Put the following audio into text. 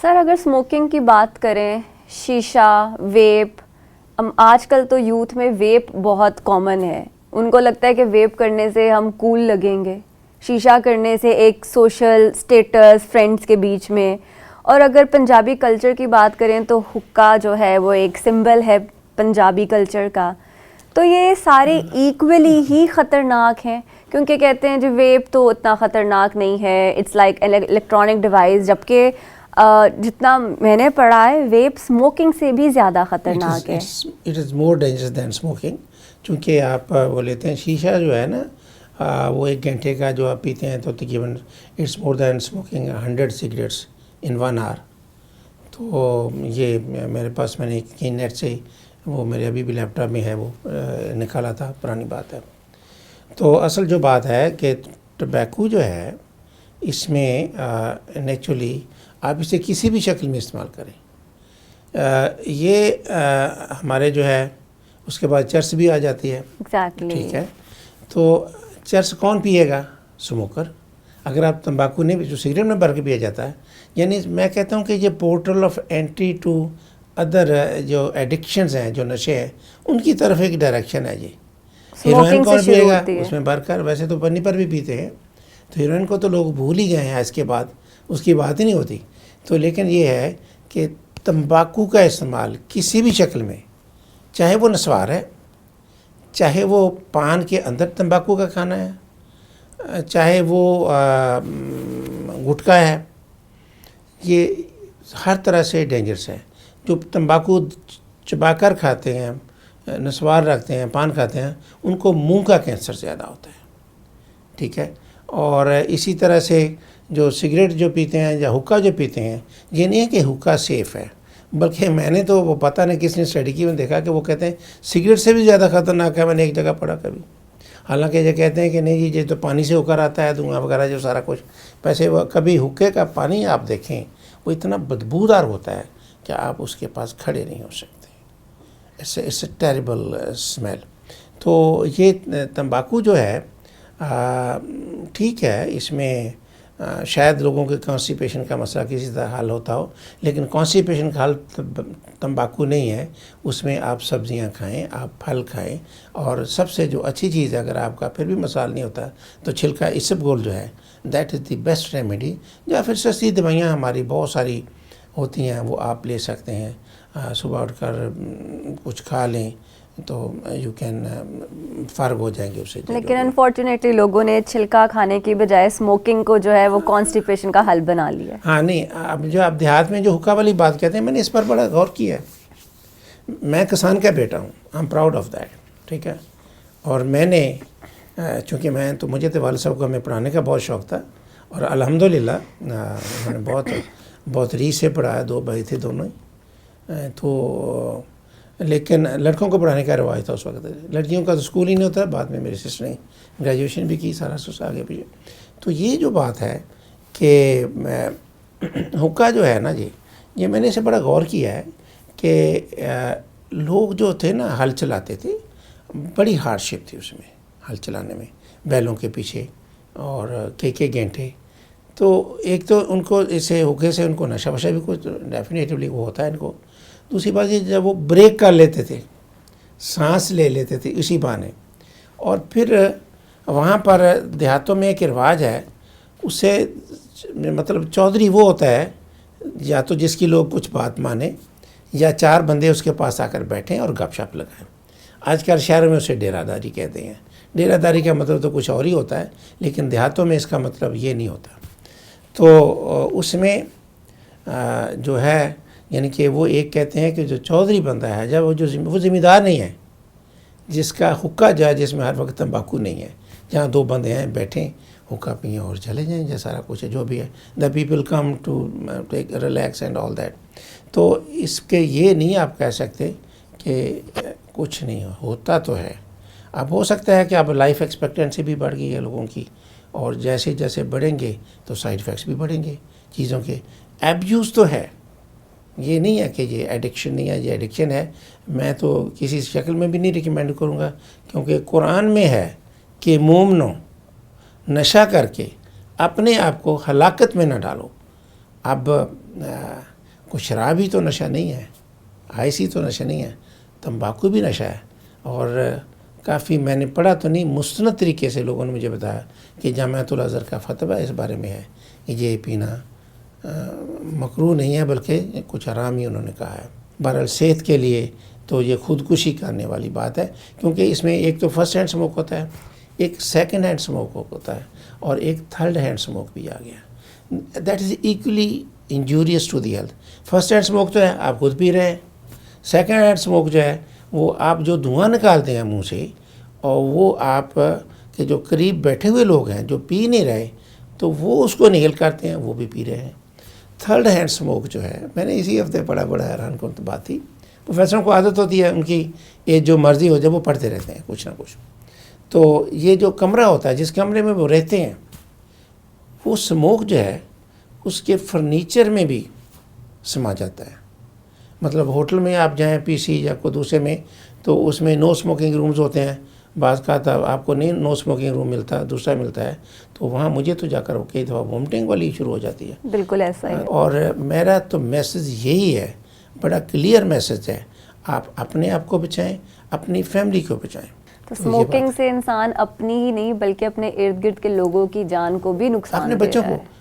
سر اگر اسموکنگ کی بات کریں، شیشہ، ویپ، آج کل تو یوتھ میں ویپ بہت کامن ہے. ان کو لگتا ہے کہ ویپ کرنے سے ہم کول لگیں گے، شیشہ کرنے سے ایک سوشل سٹیٹس فرینڈس کے بیچ میں. اور اگر پنجابی کلچر کی بات کریں تو حقہ جو ہے وہ ایک سمبل ہے پنجابی کلچر کا. تو یہ سارے ایکولی ہی خطرناک ہیں، کیونکہ کہتے ہیں جو ویپ تو اتنا خطرناک نہیں ہے، اٹس لائک الیکٹرانک ڈیوائس، جبکہ جتنا میں نے پڑھا ہے ویپ اسموکنگ سے بھی زیادہ خطرناک ہے. It is more dangerous than smoking. چونکہ آپ وہ لیتے ہیں شیشہ جو ہے نا، وہ 1 گھنٹے کا جو آپ پیتے ہیں تو تقریباً it's more than smoking 100 cigarettes in 1 hour. تو یہ میرے پاس میں نے نیٹ سے وہ میرے ابھی بھی لیپ ٹاپ میں ہے، وہ نکالا تھا، پرانی بات ہے. تو اصل جو بات ہے کہ ٹبیکو جو ہے اس میں نیچرلی آپ اسے کسی بھی شکل میں استعمال کریں. یہ ہمارے جو ہے اس کے بعد چرس بھی آ جاتی ہے. ٹھیک ہے، تو چرس کون پیے گا؟ اسموکر. اگر آپ تمباکو نہیں، جو سگریٹ میں بھر کے پیا جاتا ہے. یعنی میں کہتا ہوں کہ یہ portal of entry to other جو ایڈکشنز ہیں، جو نشے ہیں، ان کی طرف ایک ڈائریکشن ہے. یہ ہیروئن کون پیے گا؟ اس میں بھر کر، ویسے تو پنی پر بھی پیتے ہیں، تو ہیروئن کو تو لوگ بھول ہی گئے ہیں اس کے بعد، اس کی بات ہی نہیں ہوتی. تو لیکن یہ ہے کہ تمباکو کا استعمال کسی بھی شکل میں، چاہے وہ نسوار ہے، چاہے وہ پان کے اندر تمباکو کا کھانا ہے، چاہے وہ گٹکا ہے، یہ ہر طرح سے ڈینجرس ہے. جو تمباکو چبا کر کھاتے ہیں، نسوار رکھتے ہیں، پان کھاتے ہیں، ان کو منہ کا کینسر زیادہ ہوتا ہے. ٹھیک ہے. اور اسی طرح سے جو سگریٹ جو پیتے ہیں یا حقہ جو پیتے ہیں، یہ نہیں ہے کہ حقہ سیف ہے، بلکہ میں نے تو وہ پتہ نہیں کس نے اسٹڈی کی، میں دیکھا کہ وہ کہتے ہیں سگریٹ سے بھی زیادہ خطرناک ہے. میں نے ایک جگہ پڑھا کبھی. حالانکہ یہ کہتے ہیں کہ نہیں جی، یہ تو پانی سے ہو کر آتا ہے، دھواں وغیرہ جو سارا کچھ. ویسے وہ کبھی حقے کا پانی آپ دیکھیں، وہ اتنا بدبودار ہوتا ہے کہ آپ اس کے پاس کھڑے نہیں ہو سکتے. It's a terrible smell. تو یہ تمباکو جو ہے ٹھیک ہے، اس میں شاید لوگوں کے کانسٹیپیشن کا مسئلہ کسی طرح حل ہوتا ہو، لیکن کانسٹیپیشن کا حل تمباکو نہیں ہے. اس میں آپ سبزیاں کھائیں، آپ پھل کھائیں، اور سب سے جو اچھی چیز ہے، اگر آپ کا پھر بھی مسائل نہیں ہوتا تو چھلکا اسب گول جو ہے، that is the best remedy. یا پھر سستی دوائیاں ہماری بہت ساری ہوتی ہیں، وہ آپ لے سکتے ہیں. صبح اٹھ کر کچھ کھا لیں تو یو کین فارغ ہو جائیں گے اس سے. لیکن انفارچونیٹلی لوگوں نے چھلکا کھانے کی بجائے اسموکنگ کو جو ہے وہ کانسٹیپیشن کا حل بنا لیا. ہاں نہیں، اب جو آپ دیہات میں جو حقہ والی بات کہتے ہیں، میں نے اس پر بڑا غور کیا ہے. میں کسان کا بیٹا ہوں، I am proud of that. ٹھیک ہے. اور میں نے چونکہ مجھے تو والد صاحب کو ہمیں پڑھانے کا بہت شوق تھا، اور الحمدللہ میں نے بہت ریس سے پڑھایا. 2 بھائی تھے دونوں ہی. تو لیکن لڑکوں کو پڑھانے کا رواج تھا اس وقت، لڑکیوں کا تو اسکول ہی نہیں ہوتا. بعد میں میری سسٹر نے گریجویشن بھی کی، سارا سوس آگے پیچھے. تو یہ جو بات ہے کہ حقہ جو ہے نا جی، یہ میں نے اسے بڑا غور کیا ہے کہ لوگ جو تھے نا، ہل چلاتے تھے، بڑی ہارڈ شپ تھی اس میں، ہل چلانے میں، بیلوں کے پیچھے، اور کئی گھنٹے. تو ایک تو ان کو اسے حقے سے ان کو نشہ وشہ بھی کچھ ڈیفینیٹلی وہ ہوتا ہے ان کو. دوسری بات یہ، جب وہ بریک کر لیتے تھے، سانس لے لیتے تھے اسی بہانے. اور پھر وہاں پر دیہاتوں میں ایک رواج ہے، اس سے مطلب چودھری وہ ہوتا ہے یا تو جس کی لوگ کچھ بات مانیں، یا 4 بندے اس کے پاس آ کر بیٹھیں اور گپ شپ لگائیں. آج کل شہروں میں اسے ڈیرہ داری کہتے ہیں. ڈیرہ داری کا مطلب تو کچھ اور ہی ہوتا ہے، لیکن دیہاتوں میں اس کا مطلب یہ نہیں ہوتا. تو اس میں جو ہے، یعنی کہ وہ ایک کہتے ہیں کہ جو چودھری بندہ ہے، جب وہ ذمہ دار نہیں ہے، جس کا حقہ جو ہے، جس میں ہر وقت تمباکو نہیں ہے، جہاں 2 بندے ہیں بیٹھیں، حقہ پئیں اور چلے جائیں، جو سارا کچھ ہے جو بھی ہے. The people come to take relax and all that. تو اس کے یہ نہیں آپ کہہ سکتے کہ کچھ نہیں ہوتا. تو ہے، اب ہو سکتا ہے کہ اب لائف ایکسپیکٹنسی بھی بڑھ گئی ہے لوگوں کی، اور جیسے جیسے بڑھیں گے تو سائیڈ افیکٹس بھی بڑھیں گے چیزوں کے. ایبیوز تو ہے، یہ نہیں ہے کہ یہ ایڈکشن نہیں ہے، یہ ایڈکشن ہے. میں تو کسی شکل میں بھی نہیں ریکمینڈ کروں گا، کیونکہ قرآن میں ہے کہ مومنو نشہ کر کے اپنے آپ کو ہلاکت میں نہ ڈالو. اب کوئی شراب ہی تو نشہ نہیں ہے، آئس ہی تو نشہ نہیں ہے، تمباکو بھی نشہ ہے. اور کافی میں نے پڑھا تو نہیں، مستند طریقے سے لوگوں نے مجھے بتایا کہ جامعۃ الازہر کا فتویٰ اس بارے میں ہے کہ یہ پینا مکروہ نہیں ہے بلکہ کچھ حرام ہی انہوں نے کہا ہے. بہرحال صحت کے لیے تو یہ خودکشی کرنے والی بات ہے، کیونکہ اس میں ایک تو فرسٹ ہینڈ اسموک ہوتا ہے، ایک سیکنڈ ہینڈ اسموک ہوتا ہے، اور ایک تھرڈ ہینڈ اسموک بھی آ گیا. That is equally injurious to the health. First hand smoke تو ہے آپ خود پی رہے ہیں، سیکنڈ ہینڈ اسموک جو ہے وہ آپ جو دھواں نکالتے ہیں منہ سے، اور وہ آپ کے جو قریب بیٹھے ہوئے لوگ ہیں جو پی نہیں رہے تو وہ اس کو نگل کرتے ہیں، وہ بھی پی رہے ہیں. تھرڈ ہینڈ اسموک جو ہے، میں نے اسی ہفتے پڑھا، بڑا حیران کن بات تھی. پروفیسروں کو عادت ہوتی ہے، ان کی یہ جو مرضی ہو جائے وہ پڑھتے رہتے ہیں کچھ نہ کچھ. تو یہ جو کمرہ ہوتا ہے جس کمرے میں وہ رہتے ہیں، وہ اسموک جو ہے اس کے فرنیچر میں بھی سما جاتا ہے. مطلب ہوٹل میں آپ جائیں پی سی یا کوئی دوسرے میں، تو اس میں نو اسموکنگ رومز ہوتے ہیں. بعض کا تھا آپ کو نہیں نو اسموکنگ روم ملتا، دوسرا ملتا ہے، تو وہاں مجھے تو جا کر کئی دفعہ وومٹنگ والی شروع ہو جاتی ہے. بالکل ایسا ہی. اور میرا تو میسج یہی ہے، بڑا کلیئر میسج ہے، آپ اپنے آپ کو بچائیں، اپنی فیملی کو بچائیں. تو اسموکنگ سے انسان اپنی ہی نہیں بلکہ اپنے ارد گرد کے لوگوں کی جان کو بھی نقصان اپنے دے بچوں رہا کو ہے.